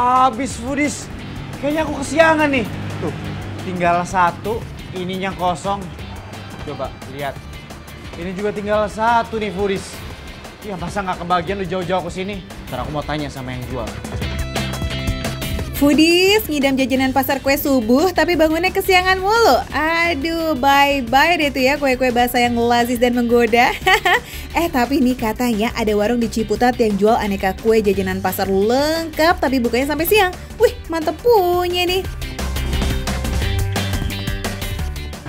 habis foodies. Kayaknya aku kesiangan nih. Tuh, tinggal satu, ininya kosong. Coba lihat. Ini juga tinggal satu nih foodies. Ya masa nggak kebagian lu jauh-jauh ke sini? Ntar aku mau tanya sama yang jual. Foodies, ngidam jajanan pasar kue subuh tapi bangunnya kesiangan mulu. Aduh, bye-bye deh tuh ya kue-kue basah yang lazis dan menggoda. Tapi nih katanya ada warung di Ciputat yang jual aneka kue jajanan pasar lengkap tapi bukanya sampai siang. Wih, mantep punya nih.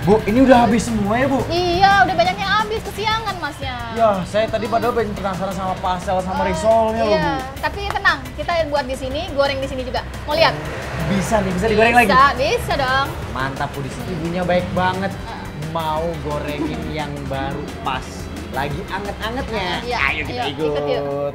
Bu, ini udah habis semua ya, Bu? Iya, udah banyak yang habis, kesiangan masnya. Ya, saya tadi padahal pengen penasaran sama pastel sama risolnya loh, Bu. Tapi tenang, kita buat di sini, goreng di sini juga. Mau lihat? Bisa nih, bisa digoreng lagi? Bisa dong. Mantap, Bu. Ibunya baik banget. Mau gorengin yang baru pas. Lagi anget-angetnya. Ayo kita ikut. Yuk.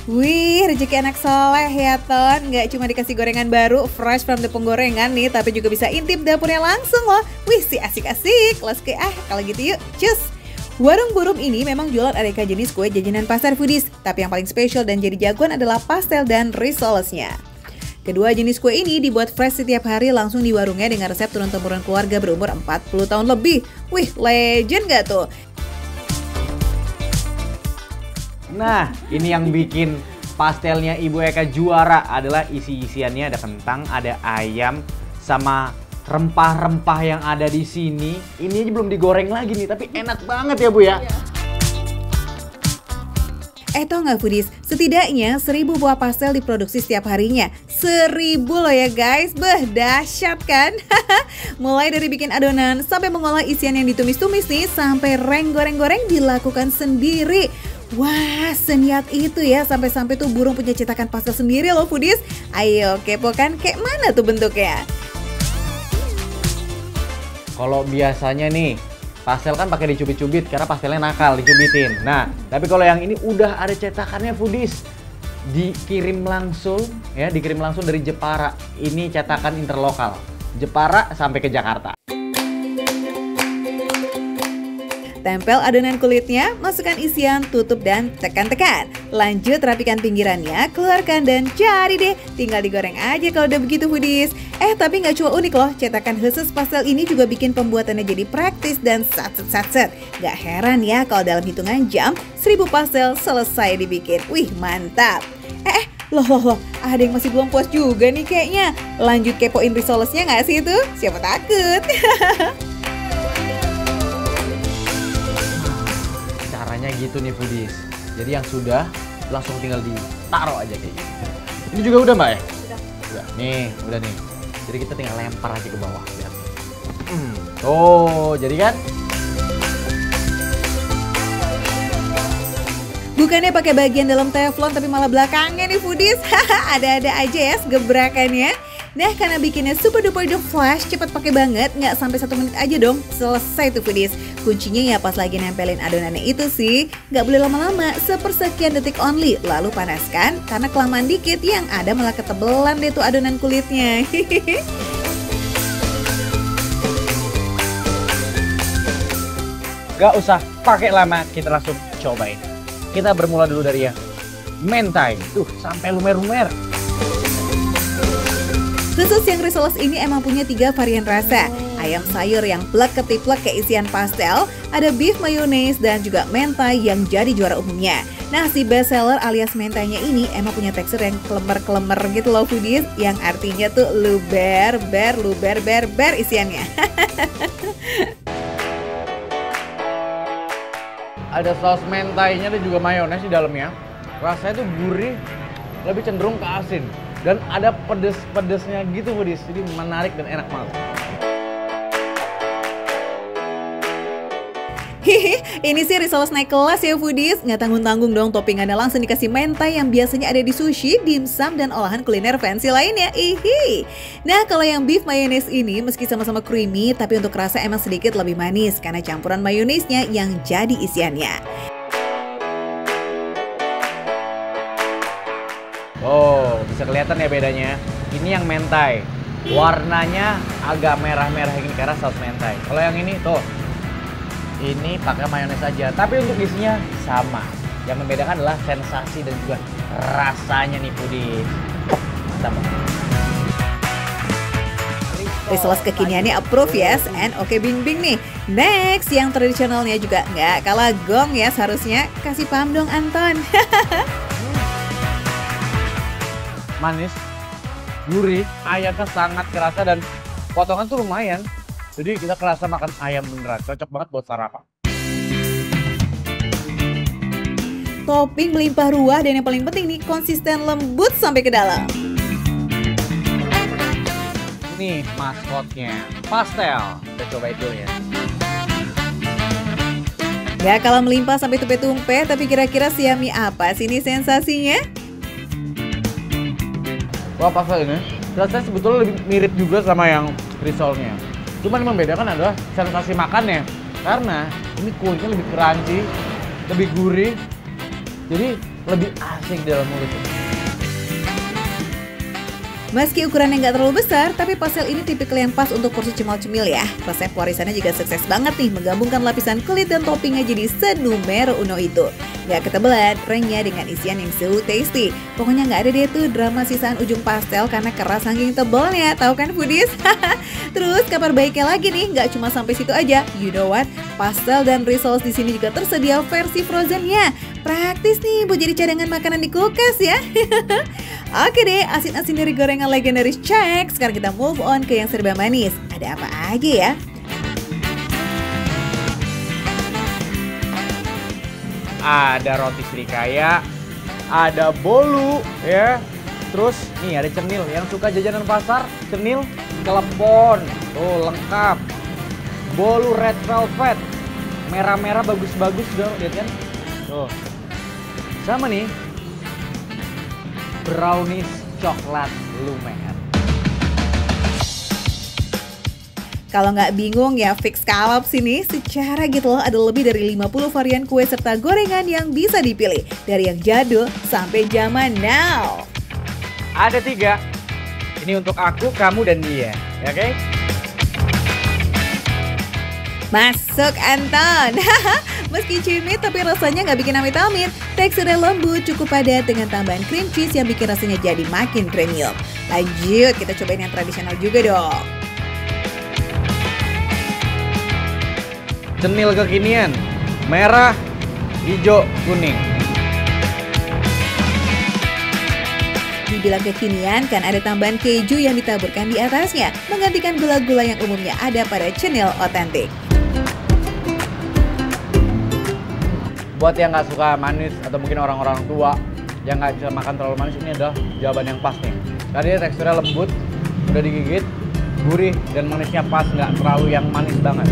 Wih, rezeki anak soleh ya Ton. Nggak cuma dikasih gorengan baru, fresh from the penggorengan nih, tapi juga bisa intip dapurnya langsung loh. Wih, si asik-asik. Let's go kalau gitu yuk, cus. Warung Burung ini memang jualan aneka jenis kue jajanan pasar foodies, tapi yang paling spesial dan jadi jagoan adalah pastel dan risolesnya. Kedua jenis kue ini dibuat fresh setiap hari langsung di warungnya dengan resep turun-temurun keluarga berumur 40 tahun lebih. Wih, legend gak tuh? Nah, ini yang bikin pastelnya Ibu Eka juara adalah isi-isiannya ada kentang, ada ayam, sama rempah-rempah yang ada di sini. Ini aja belum digoreng lagi nih, tapi enak banget ya Bu ya. Tau nggak foodies, setidaknya 1000 buah pastel diproduksi setiap harinya. 1000 loh ya guys, dahsyat kan? Mulai dari bikin adonan, sampai mengolah isian yang ditumis-tumis nih, sampai reng goreng-goreng dilakukan sendiri. Wah, seniat itu ya, sampai-sampai tuh Burung punya cetakan pastel sendiri loh foodies. Ayo kepo kan, kayak mana tuh bentuknya? Kalau biasanya nih, pastel kan pakai dicubit-cubit karena pastelnya nakal, dicubitin. Nah, tapi kalau yang ini udah ada cetakannya foodies. Dikirim langsung dari Jepara. Ini cetakan interlokal. Jepara sampai ke Jakarta. Tempel adonan kulitnya, masukkan isian, tutup dan tekan-tekan. Lanjut rapikan pinggirannya, keluarkan dan jadi deh. Tinggal digoreng aja kalau udah begitu foodies. Tapi nggak cuma unik loh, cetakan khusus pastel ini juga bikin pembuatannya jadi praktis dan satset-satset. Gak heran ya kalau dalam hitungan jam, 1000 pastel selesai dibikin. Wih, mantap. Loh, ada yang masih belum puas juga nih kayaknya. Lanjut kepoin risolesnya nggak sih itu? Siapa takut? Caranya gitu nih foodies. Jadi yang sudah langsung tinggal ditaruh aja kayak gitu. Ini juga udah Mbak ya? Udah. Nih, udah nih. Jadi kita tinggal lempar aja ke bawah. Lihat. Tuh, jadi kan? Bukannya pakai bagian dalam teflon tapi malah belakangnya nih foodies. Ada-ada aja ya gebrakannya. Nah, karena bikinnya super duper flash, cepet pakai banget, nggak sampai 1 menit aja dong, selesai tuh foodies. Kuncinya ya pas lagi nempelin adonannya itu sih, nggak boleh lama-lama, sepersekian detik only, lalu panaskan, karena kelamaan dikit yang ada malah ketebelan deh tuh adonan kulitnya. Gak usah pakai lama, kita langsung cobain. Kita bermula dulu dari yang mentai, tuh sampai lumer-lumer. Khusus yang risoles ini emang punya 3 varian rasa. Ayam sayur yang plek ketiplek kayak isian pastel, ada beef mayonnaise dan juga mentai yang jadi juara umumnya. Nah, si best seller alias mentainya ini emang punya tekstur yang klemer-klemer gitu loh foodies, yang artinya tuh luber isiannya. Ada saus mentainya dan juga mayones di dalamnya. Rasanya tuh gurih, lebih cenderung ke asin. Dan ada pedes-pedesnya gitu foodies, jadi menarik dan enak banget. Ini sih risoles naik kelas ya foodies, nggak tanggung-tanggung dong toppingannya langsung dikasih mentai yang biasanya ada di sushi, dimsum, dan olahan kuliner fancy lainnya. Nah, kalau yang beef mayonnaise ini meski sama-sama creamy, tapi untuk rasa emang sedikit lebih manis karena campuran mayonaise-nya yang jadi isiannya. Oh, bisa kelihatan ya bedanya. Ini yang mentai, warnanya agak merah-merah gini karena saus mentai. Kalau yang ini tuh, ini pakai mayones aja, tapi untuk isinya sama. Yang membedakan adalah sensasi dan juga rasanya nih foodies. Mantap. Risoles kekiniannya approve yes, and oke Bing Bing nih. Next, yang tradisionalnya juga nggak kalah gong ya seharusnya. Kasih paham dong Anton. Manis, gurih, ayamnya sangat kerasa dan potongan tuh lumayan. Jadi kita kerasa makan ayam beneran, cocok banget buat sarapan. Topping melimpah ruah dan yang paling penting nih konsisten lembut sampai ke dalam. Nih maskotnya, pastel. Kita cobain dulu ya. Gak kalah melimpah sampai tumpe-tumpe, tapi kira-kira si yummy apa sih ini sensasinya? Wah, pastel ini rasanya sebetulnya lebih mirip juga sama yang risolnya. Cuman yang membedakan adalah sensasi makannya. Karena ini kulitnya lebih crunchy, lebih gurih, jadi lebih asik di dalam mulut. Meski ukurannya nggak terlalu besar, tapi pastel ini tipikal yang pas untuk porsi cemil-cemil ya. Resep warisannya juga sukses banget nih, menggabungkan lapisan kulit dan toppingnya jadi senumero uno itu. Nggak ketebelan, renyah dengan isian yang so tasty. Pokoknya nggak ada deh tuh drama sisaan ujung pastel karena keras saking tebalnya, tahu kan foodies? Terus kabar baiknya lagi nih, nggak cuma sampai situ aja. You know what? Pastel dan risoles di sini juga tersedia versi frozennya. Praktis nih buat jadi cadangan makanan di kulkas ya. Oke deh, asin-asin dari gorengan legendaris check. Sekarang kita move on ke yang serba manis. Ada apa aja ya? Ada roti srikaya, ada bolu ya. Terus nih ada cenil, yang suka jajanan pasar, cenil, klepon, tuh lengkap. Bolu red velvet, merah-merah bagus-bagus dong, lihat kan? Tuh. Sama nih, brownies coklat lumer. Kalau nggak bingung ya fix kalap sini. Secara gitu loh ada lebih dari 50 varian kue serta gorengan yang bisa dipilih. Dari yang jadul sampai zaman now. Ada 3. Ini untuk aku, kamu, dan dia. Ya oke? Masuk Anton. Meski cimit tapi rasanya nggak bikin amit-amit. Teksturnya lembut, cukup padat dengan tambahan cream cheese yang bikin rasanya jadi makin premium. Lanjut, kita cobain yang tradisional juga dong. Cenil kekinian, merah, hijau, kuning. Dibilang kekinian kan ada tambahan keju yang ditaburkan di atasnya, menggantikan gula-gula yang umumnya ada pada cenil otentik. Buat yang nggak suka manis atau mungkin orang-orang tua yang nggak bisa makan terlalu manis, ini adalah jawaban yang pas nih. Tadi teksturnya lembut, udah digigit, gurih dan manisnya pas, nggak terlalu yang manis banget.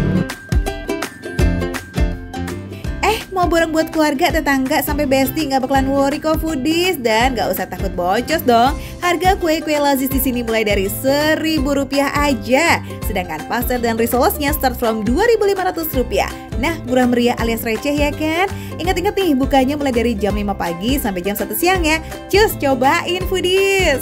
Mau borong buat keluarga, tetangga, sampai bestie nggak bakalan worry kok foodies. Dan nggak usah takut bocos dong. Harga kue-kue lazis di sini mulai dari Rp1.000 aja. Sedangkan pastel dan risolesnya start from Rp2.500. Nah, murah meriah alias receh ya kan? Ingat-ingat nih, bukanya mulai dari jam 5 pagi sampai jam 1 siang ya. Cus, cobain foodies.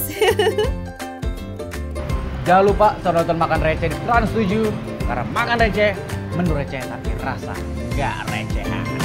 Jangan lupa nonton Makan Receh di Trans 7. Karena makan receh, menu receh tapi rasa nggak recehan.